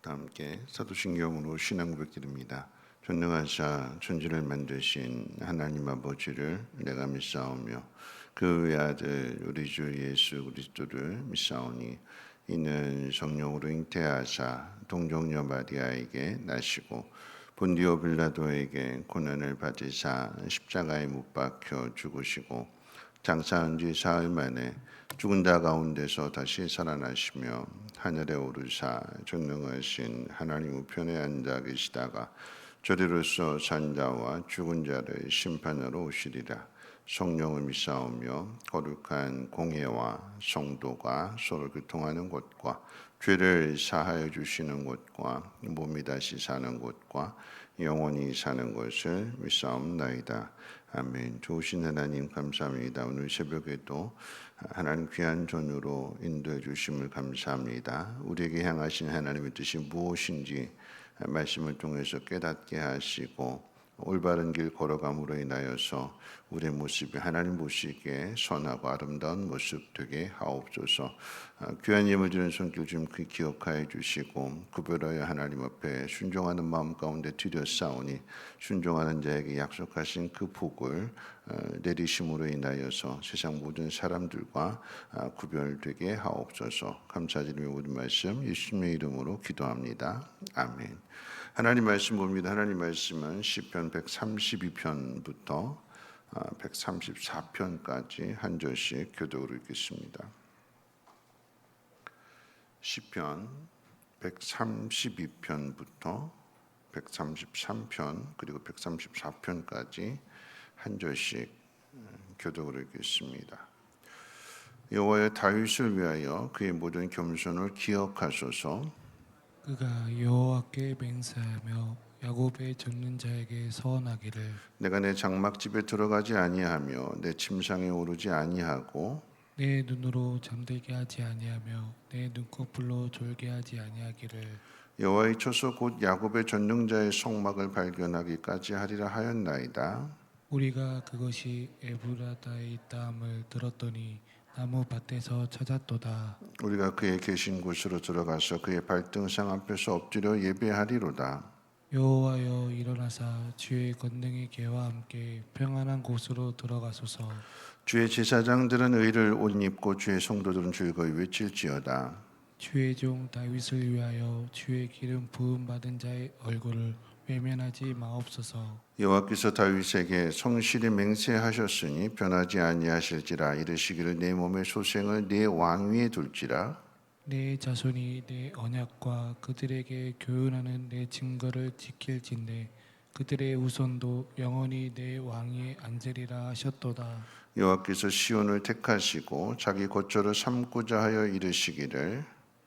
다 함께 사도신경으로 신앙 고백드립니다. 전능하사 천지를 만드신 하나님 아버지를 내가 믿사오며 그 외아들 우리 주 예수 그리스도를 믿사오니 이는 성령으로 잉태하사 동정녀 마리아에게 나시고 본디오 빌라도에게 고난을 받으사 십자가에 못 박혀 죽으시고 장사한 지 사흘 만에 죽은 자 가운데서 다시 살아나시며 하늘에 오르사 전능하신 하나님 우편에 앉아 계시다가 저리로서 산 자와 죽은 자를 심판하러 오시리라. 성령을 믿사오며 거룩한 공회와 성도가 서로 교통하는 곳과 죄를 사하여 주시는 곳과 몸이 다시 사는 곳과 영원히 사는 것을 믿사옵나이다. 아멘. 좋으신 하나님 감사합니다. 오늘 새벽에도 하나님 귀한 전으로 인도해 주심을 감사합니다. 우리에게 향하신 하나님의 뜻이 무엇인지 말씀을 통해서 깨닫게 하시고 올바른 길 걸어감으로 인하여서 우리의 모습이 하나님 보시기에 선하고 아름다운 모습 되게 하옵소서. 귀한 예물 드리는 손길 좀 기억하여 주시고 구별하여 하나님 앞에 순종하는 마음 가운데 드렸사오니 순종하는 자에게 약속하신 그 복을 내리심으로 인하여서 세상 모든 사람들과 구별되게 하옵소서. 감사드리며 모든 말씀 예수님의 이름으로 기도합니다. 아멘. 하나님 말씀 봅니다. 하나님 말씀은 시편 132편부터 134편까지 한 절씩 교독으로 읽겠습니다. 시편 132편부터 133편 그리고 134편까지 한 절씩 교독으로 읽겠습니다. 여호와의 다윗을 위하여 그의 모든 겸손을 기억하소서. 그가 여호와께 맹세하며 야곱의 젖는 자에게 서원하기를 내가 내 장막집에 들어가지 아니하며 내 침상에 오르지 아니하고 내 눈으로 잠들게 하지 아니하며 내 눈꺼풀로 졸게 하지 아니하기를 여호와의 처소 곧 야곱의 전능자의 성막을 발견하기까지 하리라 하였나이다. 우리가 그것이 에브라다에 있다함을 들었더니 나무 밭에서 찾았도다. 우리가 그의 계신 곳으로 들어가서 그의 발등상 앞에서 엎드려 예배하리로다. 여호와여 일어나사 주의 권능의 계와 함께 평안한 곳으로 들어가소서. 주의 제사장들은 의를 옷 입고 주의 성도들은 즐거이 외칠지어다. 주의 종 다윗을 위하여 주의 기름 부음 받은 자의 얼굴을 외면하지 마옵소서. 여호와께서 다윗에게 성실히 맹세하셨으니 변하지 아니하실지라. 이르시기를 내 몸의 소생을 내 왕위에 둘지라. 내 자손이 내 언약과 그들에게 교훈하는 내 증거를 지킬진대 그들의 후손도 영원히 내 왕위에 앉으리라 하셨도다. 여호와께서 시온을 택하시고 자기 거처를 삼고자 하여 이르시기를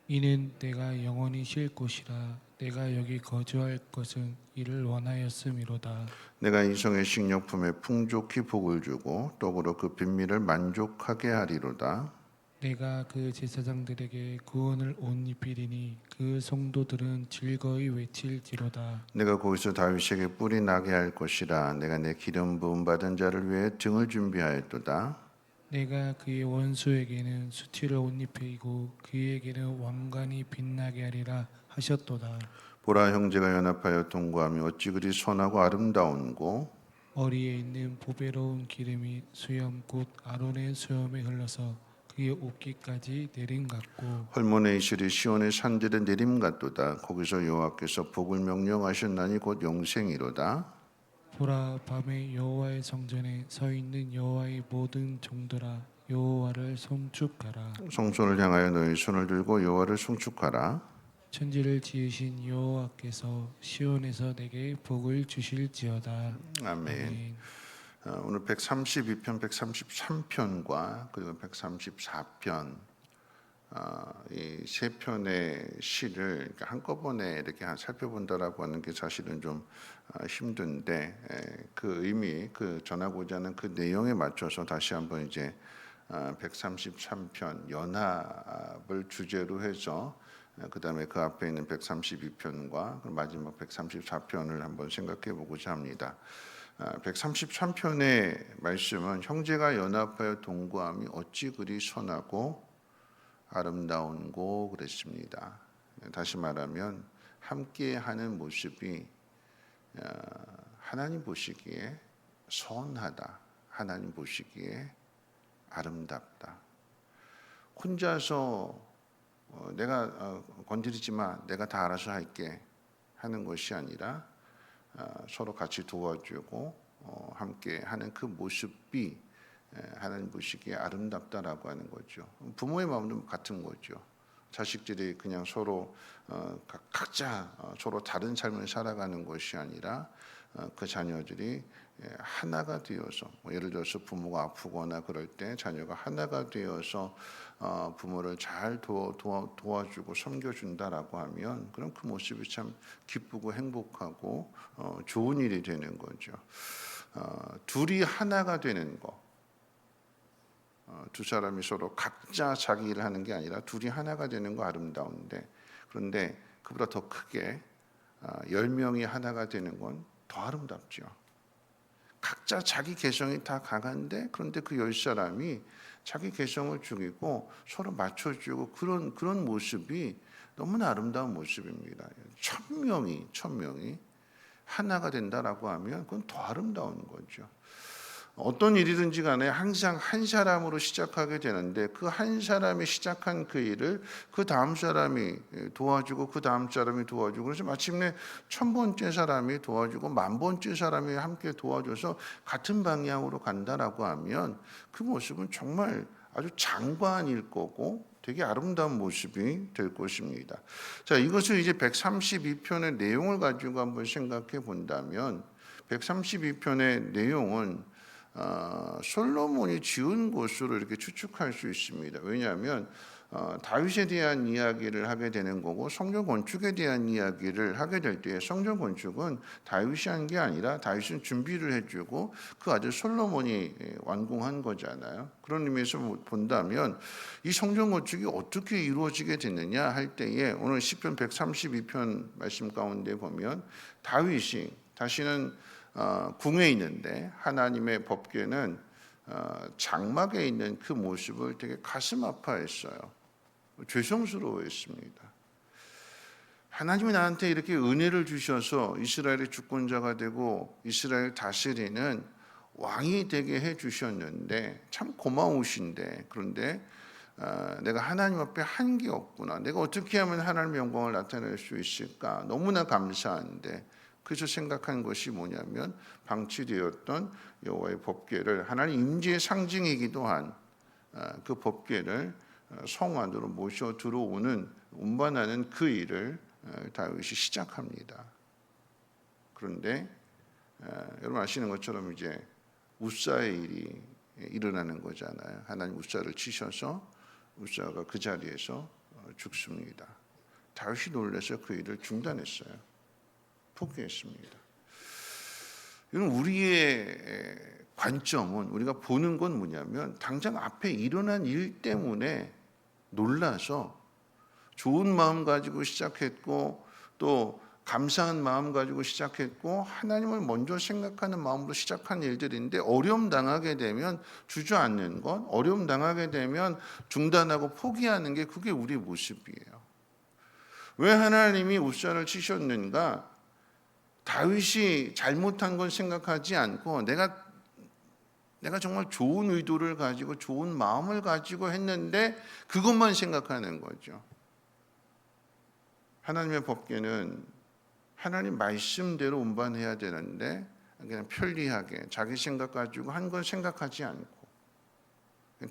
이는 내가 영원히 쉴 곳이라. 내가 여기 거주할 것은 이를 원하였음이로다. 내가 이성의 식료품에 풍족히 복을 주고 떡으로 그 빈미를 만족하게 하리로다. 내가 그 제사장들에게 구원을 옷 입히리니 그 성도들은 즐거이 외칠지로다. 내가 거기서 다윗에게 뿔이 나게 할 것이라. 내가 내 기름 부음 받은 자를 위해 등을 준비하였도다. 내가 그의 원수에게는 수치를 옷 입히고 그에게는 왕관이 빛나게 하리라 하셨도다. 보라, 형제가 연합하여 동거하며 어찌 그리 선하고 아름다운고. 머리에 있는 보배로운 기름이 수염 곧 아론의 수염에 흘러서 그의 옷깃까지 내림 같고 헐몬의 이슬이 시온의 산들의 내림 같도다. 거기서 여호와께서 복을 명령하셨나니 곧 영생이로다. 보라, 밤에 여호와의 성전에 서 있는 여호와의 모든 종들아 여호와를 송축하라. 성소를 향하여 너희 손을 들고 여호와를 송축하라. 천지를 지으신 여호와께서 시온에서 내게 복을 주실지어다. 아멘. 오늘 132편, 133편과 그리고 134편 이 세 편의 시를 한꺼번에 이렇게 살펴본다라고 하는 게 사실은 좀 힘든데 그 의미, 그 전하고자 하는 그 내용에 맞춰서 다시 한번 이제 133편 연합을 주제로 해서 그 다음에 그 앞에 있는 132편과 마지막 134편을 한번 생각해 보고자 합니다. 133편의 말씀은 형제가 연합하여 동거함이 어찌 그리 선하고 아름다운고 그랬습니다. 다시 말하면 함께하는 모습이 하나님 보시기에 선하다, 하나님 보시기에 아름답다. 혼자서 내가 건드리지 마, 내가 다 알아서 할게 하는 것이 아니라 서로 같이 도와주고 함께하는 그 모습이 하나님 보시기에 아름답다라고 하는 거죠. 부모의 마음도 같은 거죠. 자식들이 그냥 서로 각자 서로 다른 삶을 살아가는 것이 아니라 그 자녀들이 하나가 되어서, 예를 들어서 부모가 아프거나 그럴 때 자녀가 하나가 되어서 부모를 잘 도와주고 섬겨준다라고 하면, 그럼 그 모습이 참 기쁘고 행복하고 좋은 일이 되는 거죠. 둘이 하나가 되는 거, 두 사람이 서로 각자 자기 일을 하는 게 아니라 둘이 하나가 되는 거 아름다운데, 그런데 그보다 더 크게 10명이 하나가 되는 건 더 아름답죠. 각자 자기 개성이 다 강한데, 그런데 그 10사람이 자기 개성을 죽이고 서로 맞춰주고 그런 모습이 너무나 아름다운 모습입니다. 1000명이 하나가 된다라고 하면 그건 더 아름다운 거죠. 어떤 일이든지 간에 항상 한 사람으로 시작하게 되는데, 그 한 사람이 시작한 그 일을 그 다음 사람이 도와주고 그 다음 사람이 도와주고, 그래서 마침내 1000번째 사람이 도와주고 10,000번째 사람이 함께 도와줘서 같은 방향으로 간다라고 하면 그 모습은 정말 아주 장관일 거고 되게 아름다운 모습이 될 것입니다. 자, 이것을 이제 132편의 내용을 가지고 한번 생각해 본다면, 132편의 내용은 솔로몬이 지은 것으로 이렇게 추측할 수 있습니다. 왜냐하면 다윗에 대한 이야기를 하게 되는 거고, 성전 건축에 대한 이야기를 하게 될 때 성전 건축은 다윗이 한 게 아니라 다윗은 준비를 해주고 그 아들 솔로몬이 완공한 거잖아요. 그런 의미에서 본다면 이 성전 건축이 어떻게 이루어지게 됐느냐 할 때에, 오늘 시편 132편 말씀 가운데 보면 다윗이 다시는 궁에 있는데 하나님의 법궤는 장막에 있는 그 모습을 되게 가슴 아파했어요. 죄송스러워했습니다. 하나님이 나한테 이렇게 은혜를 주셔서 이스라엘의 주권자가 되고 이스라엘 다스리는 왕이 되게 해주셨는데 참 고마우신데, 그런데 내가 하나님 앞에 한 게 없구나, 내가 어떻게 하면 하나님의 영광을 나타낼 수 있을까, 너무나 감사한데, 그래서 생각한 것이 뭐냐면 방치되었던 여호와의 법궤를, 하나님 임재의 상징이기도 한 그 법궤를 성 안으로 모셔 들어오는 운반하는 그 일을 다윗이 시작합니다. 그런데 여러분 아시는 것처럼 이제 우사의 일이 일어나는 거잖아요. 하나님 우사를 치셔서 우사가 그 자리에서 죽습니다. 다윗이 놀라서 그 일을 중단했어요. 포기했습니다. 이건 우리의 관점은, 우리가 보는 건 뭐냐면 당장 앞에 일어난 일 때문에 놀라서 좋은 마음 가지고 시작했고 또 감사한 마음 가지고 시작했고 하나님을 먼저 생각하는 마음으로 시작한 일들인데, 어려움 당하게 되면 주저앉는 것, 어려움 당하게 되면 중단하고 포기하는 게, 그게 우리의 모습이에요. 왜 하나님이 우사를 치셨는가? 다윗이 잘못한 건 생각하지 않고 내가 정말 좋은 의도를 가지고 좋은 마음을 가지고 했는데 그것만 생각하는 거죠. 하나님의 법궤는 하나님 말씀대로 운반해야 되는데 그냥 편리하게 자기 생각 가지고 한 건 생각하지 않고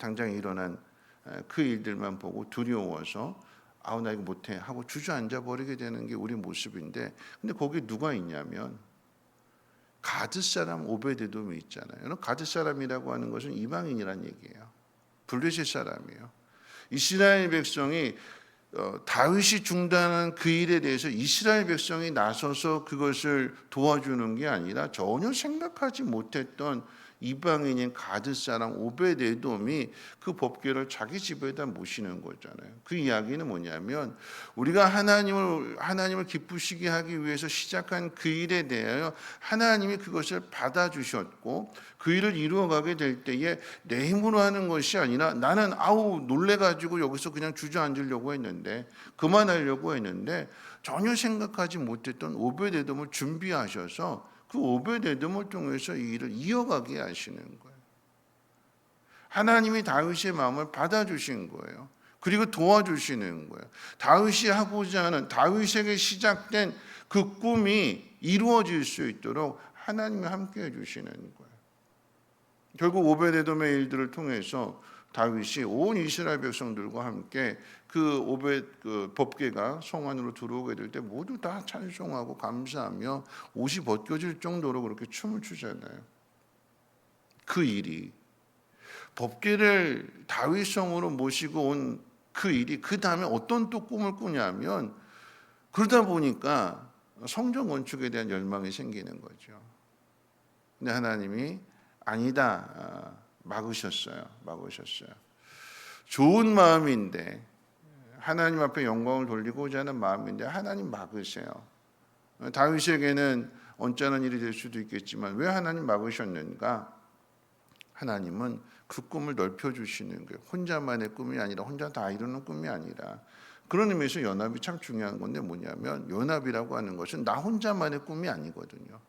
당장 일어난 그 일들만 보고 두려워서 나 이거 못해 하고 주저앉아 버리게 되는 게 우리 모습인데, 근데 거기 누가 있냐면 가드 사람 오베데돔이 있잖아요. 가드 사람이라고 하는 것은 이방인이란 얘기예요. 블레셋 사람이에요. 이스라엘 백성이 다윗이 중단한 그 일에 대해서 이스라엘 백성이 나서서 그것을 도와주는 게 아니라 전혀 생각하지 못했던 이방인인 가드 사람 오벳에돔이 그 법궤를 자기 집에다 모시는 거잖아요. 그 이야기는 뭐냐면 우리가 하나님을 기쁘시게 하기 위해서 시작한 그 일에 대하여 하나님이 그것을 받아주셨고 그 일을 이루어가게 될 때에 내 힘으로 하는 것이 아니라 나는 놀래가지고 여기서 그냥 주저앉으려고 했는데 그만하려고 했는데 전혀 생각하지 못했던 오벳에돔을 준비하셔서 그 오벳에돔을 통해서 이 일을 이어가게 하시는 거예요. 하나님이 다윗의 마음을 받아주신 거예요. 그리고 도와주시는 거예요. 다윗이 하고자 하는 다윗에게 시작된 그 꿈이 이루어질 수 있도록 하나님이 함께 해주시는 거예요. 결국 오벳에돔의 일들을 통해서 다윗이 온 이스라엘 백성들과 함께 그 법궤가 성 안으로 들어오게 될 때 모두 다 찬송하고 감사하며 옷이 벗겨질 정도로 그렇게 춤을 추잖아요. 그 일이 법궤를 다윗성으로 모시고 온 그 일이 그 다음에 어떤 또 꿈을 꾸냐면 그러다 보니까 성전 건축에 대한 열망이 생기는 거죠. 근데 하나님이 아니다 막으셨어요. 좋은 마음인데 하나님 앞에 영광을 돌리고자 하는 마음인데 하나님 막으세요. 다윗에게는 언짢은 일이 될 수도 있겠지만 왜 하나님 막으셨는가? 하나님은 그 꿈을 넓혀주시는 거예요. 혼자만의 꿈이 아니라 혼자 다 이루는 꿈이 아니라 그런 의미에서 연합이 참 중요한 건데 뭐냐면 연합이라고 하는 것은 나 혼자만의 꿈이 아니거든요.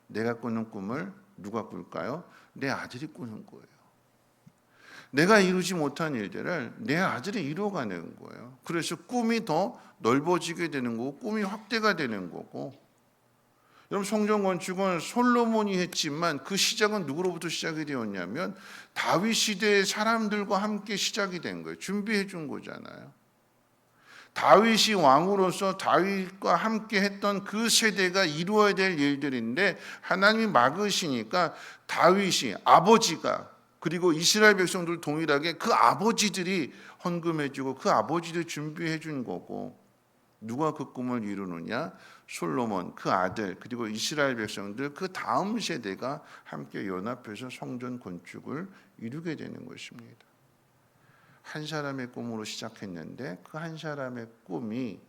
내가 꾸는 꿈을 누가 꿀까요? 내 아들이 꾸는 거예요. 내가 이루지 못한 일들을 내 아들이 이루어가는 거예요. 그래서 꿈이 더 넓어지게 되는 거고 꿈이 확대가 되는 거고 여러분 성전 건축은 솔로몬이 했지만 그 시작은 누구로부터 시작이 되었냐면 다윗 시대의 사람들과 함께 시작이 된 거예요. 준비해 준 거잖아요. 다윗이 왕으로서 다윗과 함께 했던 그 세대가 이루어야 될 일들인데 하나님이 막으시니까 다윗이 아버지가 그리고 이스라엘 백성들 동일하게 그 아버지들이 헌금해 주고 그 아버지들이 준비해 준 거고 누가 그 꿈을 이루느냐? 솔로몬 그 아들 그리고 이스라엘 백성들 그 다음 세대가 함께 연합해서 성전 건축을 이루게 되는 것입니다. 한 사람의 꿈으로 시작했는데 그 한 사람의 꿈이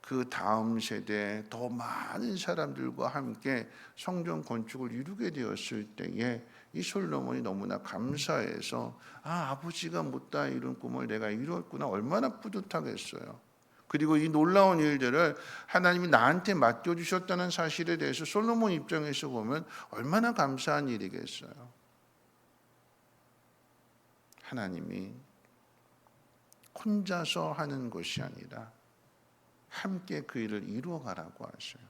그 다음 세대에 더 많은 사람들과 함께 성전 건축을 이루게 되었을 때에 이 솔로몬이 너무나 감사해서 아버지가 못다 이룬 꿈을 내가 이루었구나 얼마나 뿌듯하겠어요. 그리고 이 놀라운 일들을 하나님이 나한테 맡겨주셨다는 사실에 대해서 솔로몬 입장에서 보면 얼마나 감사한 일이겠어요. 하나님이 혼자서 하는 것이 아니라 함께 그 일을 이루어가라고 하셔요.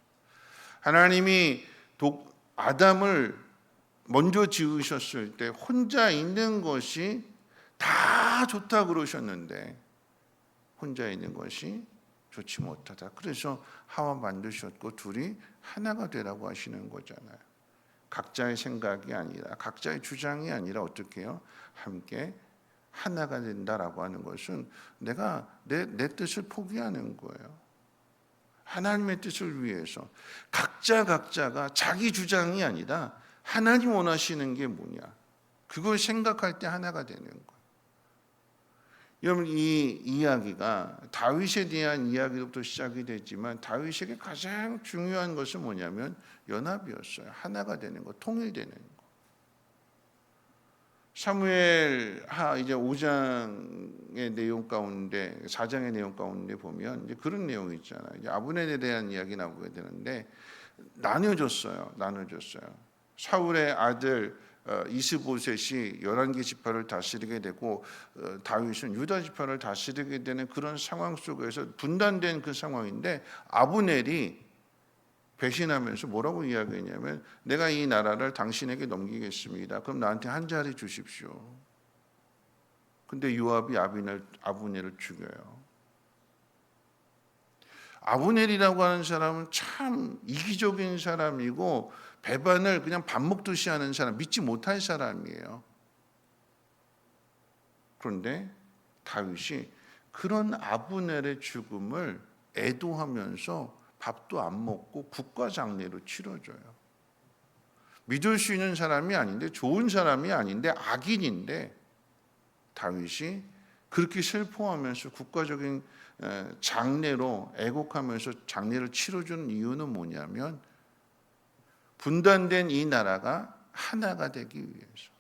하나님이 아담을 먼저 지으셨을 때 혼자 있는 것이 다 좋다 그러셨는데 혼자 있는 것이 좋지 못하다. 그래서 하와 만드셨고 둘이 하나가 되라고 하시는 거잖아요. 각자의 생각이 아니라 각자의 주장이 아니라 어떻게 해요? 함께 하나가 된다라고 하는 것은 내가 내 뜻을 포기하는 거예요. 하나님의 뜻을 위해서 각자가 자기 주장이 아니라 하나님 원하시는 게 뭐냐 그걸 생각할 때 하나가 되는 거예요. 여러분 이 이야기가 다윗에 대한 이야기로부터 시작이 됐지만 다윗에게 가장 중요한 것은 뭐냐면 연합이었어요. 하나가 되는 거, 통일되는 거. 사무엘 이제 5장의 내용 가운데 4장의 내용 가운데 보면 이제 그런 내용이 있잖아요. 이제 아브넬에 대한 이야기 나오게 되는데 나눠졌어요. 사울의 아들 이스보셋이 11개 지파를 다스리게 되고 다윗은 유다 지파를 다스리게 되는 그런 상황 속에서 분단된 그 상황인데 아브넬이 배신하면서 뭐라고 이야기했냐면 내가 이 나라를 당신에게 넘기겠습니다. 그럼 나한테 한 자리 주십시오. 근데 요압이 아브넬을 죽여요. 아브넬이라고 하는 사람은 참 이기적인 사람이고 배반을 그냥 밥 먹듯이 하는 사람, 믿지 못할 사람이에요. 그런데 다윗이 그런 아브넬의 죽음을 애도하면서 밥도 안 먹고 국가 장례로 치러줘요. 믿을 수 있는 사람이 아닌데, 좋은 사람이 아닌데, 악인인데 다윗이 그렇게 슬퍼하면서 국가적인 장례로 애곡하면서 장례를 치러주는 이유는 뭐냐면 분단된 이 나라가 하나가 되기 위해서.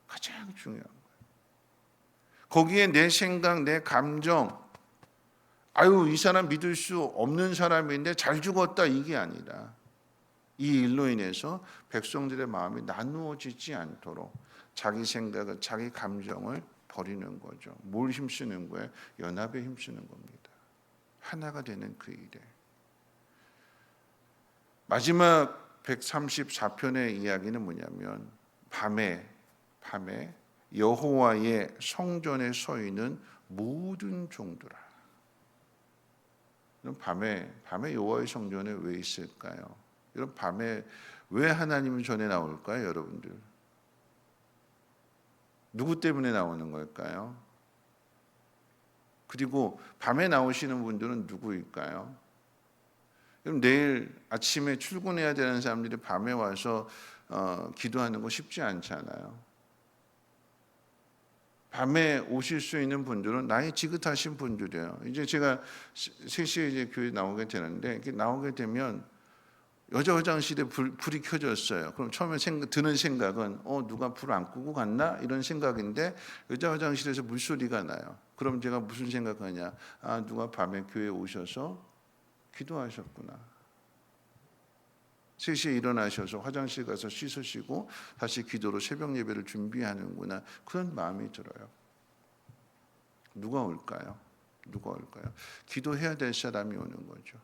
가장 중요한 거예요. 거기에 내 생각, 내 감정, 아유 이 사람 믿을 수 없는 사람인데 잘 죽었다, 이게 아니라 이 일로 인해서 백성들의 마음이 나누어지지 않도록 자기 생각을, 자기 감정을 버리는 거죠. 뭘 힘쓰는 거예요? 연합에 힘쓰는 겁니다. 하나가 되는 그 일에. 마지막 134편의 이야기는 뭐냐면 밤에 여호와의 성전에 서 있는 모든 종들아. 그럼 밤에 여호와의 성전에 왜 있을까요? 여러분, 밤에 왜 하나님은 전에 나올까요, 여러분들? 누구 때문에 나오는 걸까요? 그리고 밤에 나오시는 분들은 누구일까요? 그럼 내일 아침에 출근해야 되는 사람들이 밤에 와서 기도하는 거 쉽지 않잖아요. 밤에 오실 수 있는 분들은 나이 지긋하신 분들이에요. 이제 제가 3시에 이제 교회 나오게 되는데, 이렇게 나오게 되면 여자 화장실에 불이 켜졌어요. 그럼 처음에 드는 생각은 누가 불 안 끄고 갔나? 이런 생각인데 여자 화장실에서 물소리가 나요. 그럼 제가 무슨 생각하냐? 아, 누가 밤에 교회에 오셔서 기도하셨구나. 3시에 일어나셔서 화장실 가서 씻으시고 다시 기도로 새벽 예배를 준비하는구나. 그런 마음이 들어요. 누가 올까요? 기도해야 될 사람이 오는 거죠.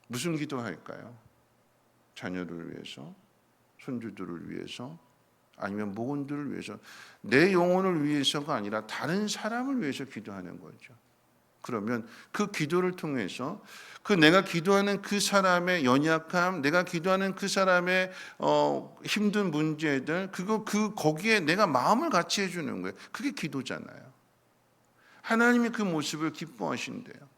무슨 기도할까요? 자녀를 위해서, 손주들을 위해서, 아니면 모건들을 위해서, 내 영혼을 위해서가 아니라 다른 사람을 위해서 기도하는 거죠. 그러면 그 기도를 통해서 내가 기도하는 그 사람의 연약함, 내가 기도하는 그 사람의 힘든 문제들, 거기에 내가 마음을 같이 해주는 거예요. 그게 기도잖아요. 하나님이 그 모습을 기뻐하신대요.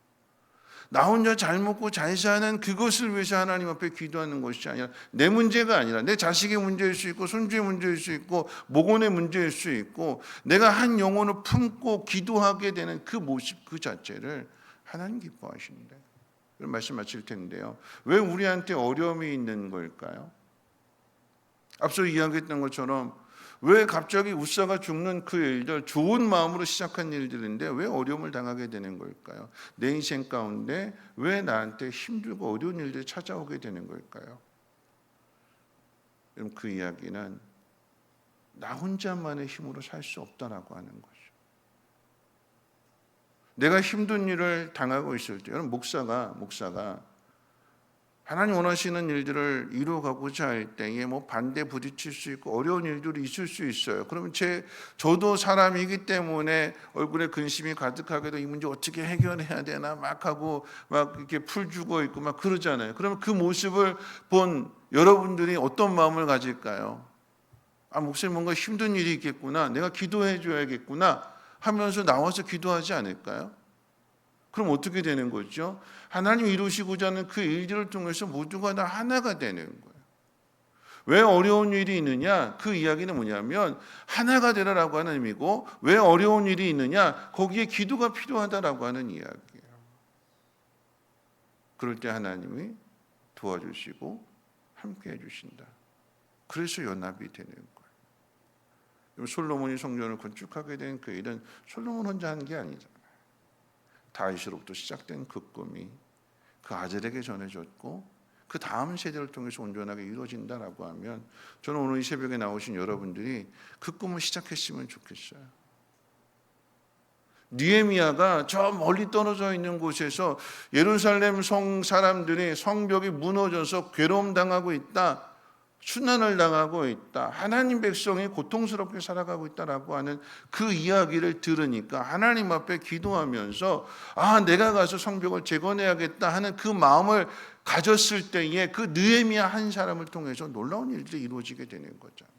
나 혼자 잘 먹고 잘 사는 그것을 위해서 하나님 앞에 기도하는 것이 아니라, 내 문제가 아니라 내 자식의 문제일 수 있고 손주의 문제일 수 있고 모건의 문제일 수 있고, 내가 한 영혼을 품고 기도하게 되는 그 모습 그 자체를 하나님 기뻐하시는데, 그런 말씀 마칠 텐데요. 왜 우리한테 어려움이 있는 걸까요? 앞서 이야기했던 것처럼 왜 갑자기 우사가 죽는 그 일들, 좋은 마음으로 시작한 일들인데 왜 어려움을 당하게 되는 걸까요? 내 인생 가운데 왜 나한테 힘들고 어려운 일들이 찾아오게 되는 걸까요? 그럼 그 이야기는 나 혼자만의 힘으로 살 수 없다라고 하는 거죠. 내가 힘든 일을 당하고 있을 때, 여러분 목사가 하나님 원하시는 일들을 이루어가고자 할 때에 반대 부딪힐 수 있고 어려운 일들이 있을 수 있어요. 그러면 저도 사람이기 때문에 얼굴에 근심이 가득하게도 이 문제 어떻게 해결해야 되나 막 하고 막 이렇게 풀 주고 있고 막 그러잖아요. 그러면 그 모습을 본 여러분들이 어떤 마음을 가질까요? 아, 목사님 뭔가 힘든 일이 있겠구나, 내가 기도해 줘야겠구나 하면서 나와서 기도하지 않을까요? 그럼 어떻게 되는 거죠? 하나님이 이루시고자 하는 그 일들을 통해서 모두가 다 하나가 되는 거예요. 왜 어려운 일이 있느냐? 그 이야기는 뭐냐면 하나가 되라라고 하는 의미고, 왜 어려운 일이 있느냐? 거기에 기도가 필요하다라고 하는 이야기예요. 그럴 때 하나님이 도와주시고 함께 해주신다. 그래서 연합이 되는 거예요. 솔로몬이 성전을 건축하게 된 그 일은 솔로몬 혼자 한 게 아니잖아요. 다윗으로부터 시작된 그 꿈이 그 아들에게 전해졌고 그 다음 세대를 통해서 온전하게 이루어진다라고 하면, 저는 오늘 이 새벽에 나오신 여러분들이 그 꿈을 시작했으면 좋겠어요. 느헤미야가 저 멀리 떨어져 있는 곳에서 예루살렘 성 사람들이 성벽이 무너져서 괴로움 당하고 있다, 순환을 당하고 있다, 하나님 백성이 고통스럽게 살아가고 있다라고 하는 그 이야기를 들으니까 하나님 앞에 기도하면서 아, 내가 가서 성벽을 재건해야겠다 하는 그 마음을 가졌을 때에 그 느헤미야 한 사람을 통해서 놀라운 일들이 이루어지게 되는 거잖아요.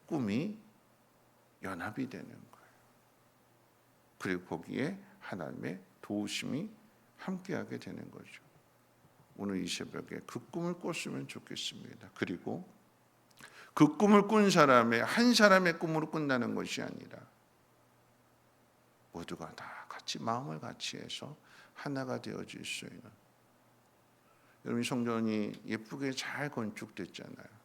꿈이 연합이 되는 거예요. 그리고 거기에 하나님의 도우심이 함께하게 되는 거죠. 오늘 이 새벽에 그 꿈을 꿨으면 좋겠습니다. 그리고 그 꿈을 꾼 사람의 한 사람의 꿈으로 끝나는 것이 아니라 모두가 다 같이 마음을 같이 해서 하나가 되어질 수 있는, 여러분, 이 성전이 예쁘게 잘 건축됐잖아요.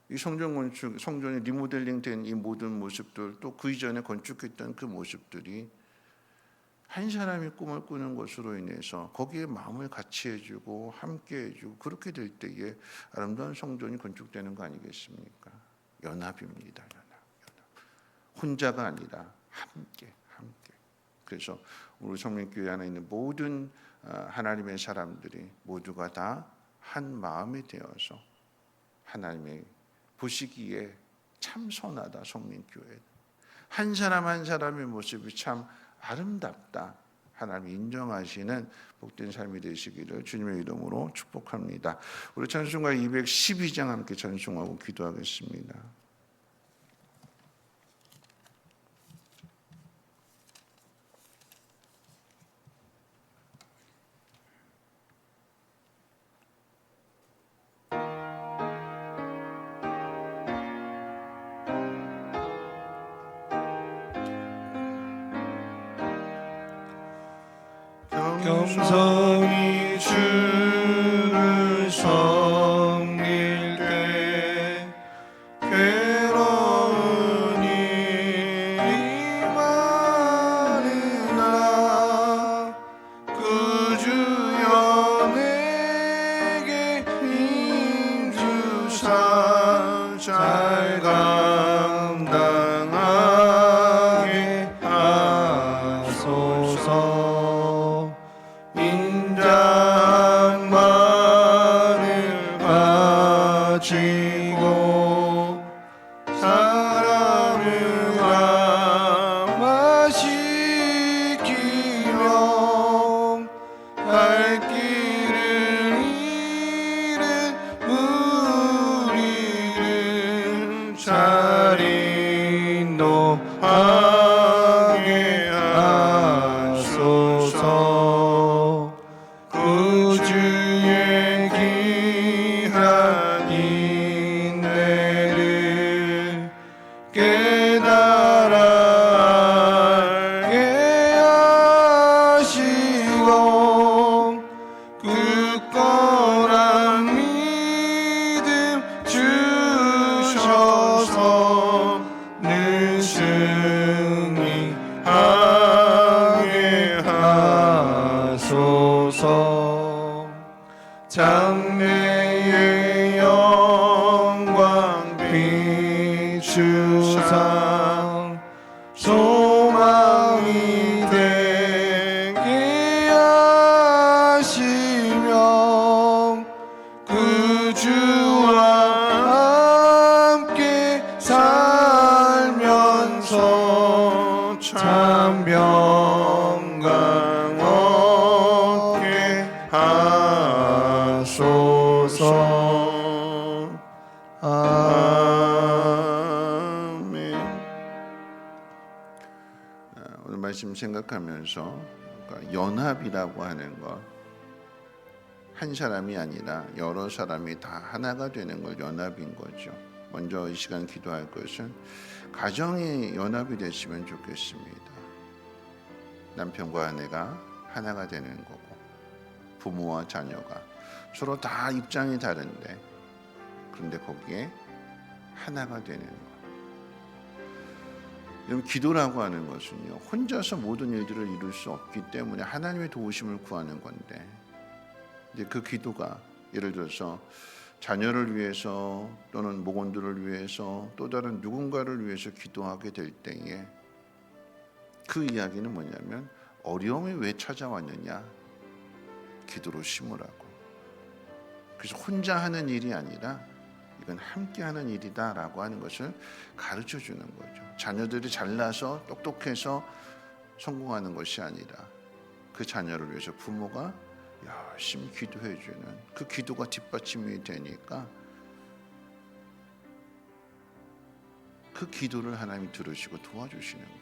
이 성전 건축, 성전이 리모델링된 이 모든 모습들, 또 그 이전에 건축했던 그 모습들이 한 사람이 꿈을 꾸는 것으로 인해서 거기에 마음을 같이 해주고 함께 해주고, 그렇게 될 때에 아름다운 성전이 건축되는 거 아니겠습니까? 연합입니다. 연합. 혼자가 아니라 함께. 그래서 우리 성민교회 안에 있는 모든 하나님의 사람들이 모두가 다 한 마음이 되어서 하나님의 보시기에 참 선하다, 성민교회. 한 사람 한 사람의 모습이 참 아름답다, 하나님이 인정하시는 복된 삶이 되시기를 주님의 이름으로 축복합니다. 우리 찬송가 212장 함께 찬송하고 기도하겠습니다. 겸손히 주를 섬길 때 괴로운 일이 많으나 그 주여 내게 힘주사 잘 감당하게 하소서. 인장만을 가지고 사람을 감화시키며 갈 길을 잃은 우리를 잘 인도하게 하소서. 그 주의 귀한 인내를 깨달아 알게 하시고 굳건한 믿음 주셔서 늘 승리하게 하소서. 장래의 영광 비추사 소망이 되게 하시며 그 주와 함께 살면서 참 평강 얻게 하소서. 아멘. 오늘 말씀 생각하면서 연합이라고 하는 것, 한 사람이 아니라 여러 사람이 다 하나가 되는 걸 연합인 거죠. 먼저 이 시간 기도할 것은 가정이 연합이 됐으면 좋겠습니다. 남편과 아내가 하나가 되는 거고, 부모와 자녀가 서로 다 입장이 다른데 그런데 거기에 하나가 되는 것. 여러분, 기도라고 하는 것은요, 혼자서 모든 일들을 이룰 수 없기 때문에 하나님의 도우심을 구하는 건데, 이제 그 기도가 예를 들어서 자녀를 위해서 또는 목원들을 위해서 또 다른 누군가를 위해서 기도하게 될 때에 그 이야기는 뭐냐면, 어려움이 왜 찾아왔느냐, 기도로 심으라고. 그래서 혼자 하는 일이 아니라 이건 함께 하는 일이다라고 하는 것을 가르쳐 주는 거죠. 자녀들이 잘나서 똑똑해서 성공하는 것이 아니라 그 자녀를 위해서 부모가 열심히 기도해 주는, 그 기도가 뒷받침이 되니까 그 기도를 하나님이 들으시고 도와주시는 거예요.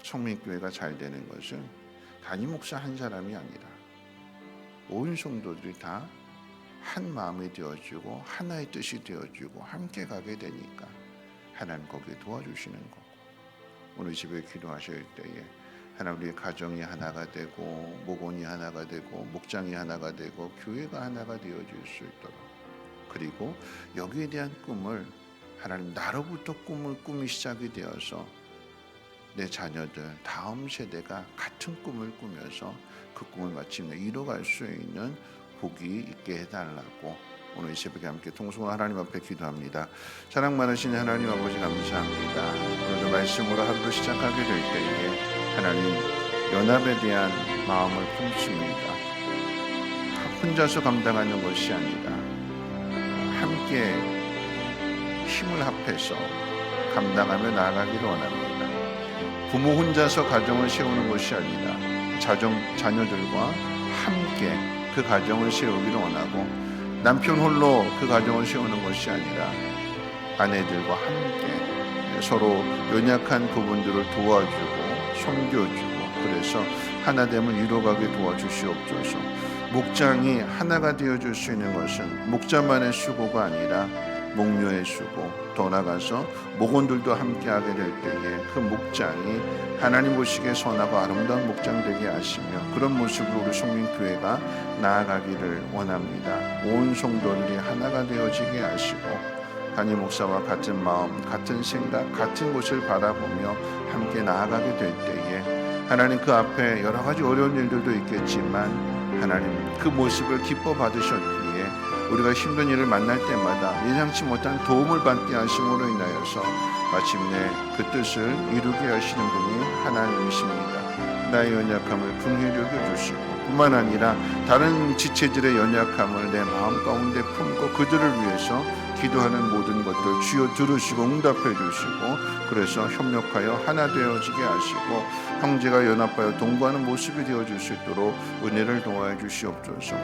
성민교회가 잘 되는 것은 담임 목사 한 사람이 아니라 온 성도들이 다 한 마음이 되어지고 하나의 뜻이 되어지고 함께 가게 되니까 하나님 거기에 도와주시는 거고, 오늘 집에 기도하실 때에 하나님 우리의 가정이 하나가 되고 목원이 하나가 되고 목장이 하나가 되고 교회가 하나가 되어질 수 있도록, 그리고 여기에 대한 꿈을 하나님 나로부터 꿈이 시작이 되어서 내 자녀들 다음 세대가 같은 꿈을 꾸면서 그 꿈을 마침내 이뤄갈 수 있는 복이 있게 해달라고 오늘 이 새벽에 함께 통성으로 하나님 앞에 기도합니다. 사랑 많으신 하나님 아버지 감사합니다. 오늘도 말씀으로 하루를 시작하게 될 때에 하나님 연합에 대한 마음을 품습니다. 혼자서 감당하는 것이 아니라 함께 힘을 합해서 감당하며 나아가기를 원합니다. 부모 혼자서 가정을 세우는 것이 아니라 자녀들과 함께 그 가정을 세우기를 원하고, 남편 홀로 그 가정을 세우는 것이 아니라 아내들과 함께 서로 연약한 부분들을 도와주고 섬겨주고, 그래서 하나됨을 이루어가게 도와주시옵소서. 목장이 하나가 되어줄 수 있는 것은 목자만의 수고가 아니라 목녀의 수고, 더 나아가서 목원들도 함께하게 될 때에 그 목장이 하나님 보시기에 선하고 아름다운 목장 되게 하시며, 그런 모습으로 우리 성민교회가 나아가기를 원합니다. 온 성도들이 하나가 되어지게 하시고, 담임 목사와 같은 마음, 같은 생각, 같은 곳을 바라보며 함께 나아가게 될 때에 하나님 그 앞에 여러 가지 어려운 일들도 있겠지만 하나님 그 모습을 기뻐 받으셨기에 우리가 힘든 일을 만날 때마다 예상치 못한 도움을 받게 하심으로 인하여서 마침내 그 뜻을 이루게 하시는 분이 하나님이십니다. 나의 연약함을 긍휼히 여겨주시고, 뿐만 아니라 다른 지체들의 연약함을 내 마음 가운데 품고 그들을 위해서 기도하는 모든 것들 주여 들으시고 응답해 주시고, 그래서 협력하여 하나 되어지게 하시고 형제가 연합하여 동거하는 모습이 되어줄 수 있도록 은혜를 도와해 주시옵소서.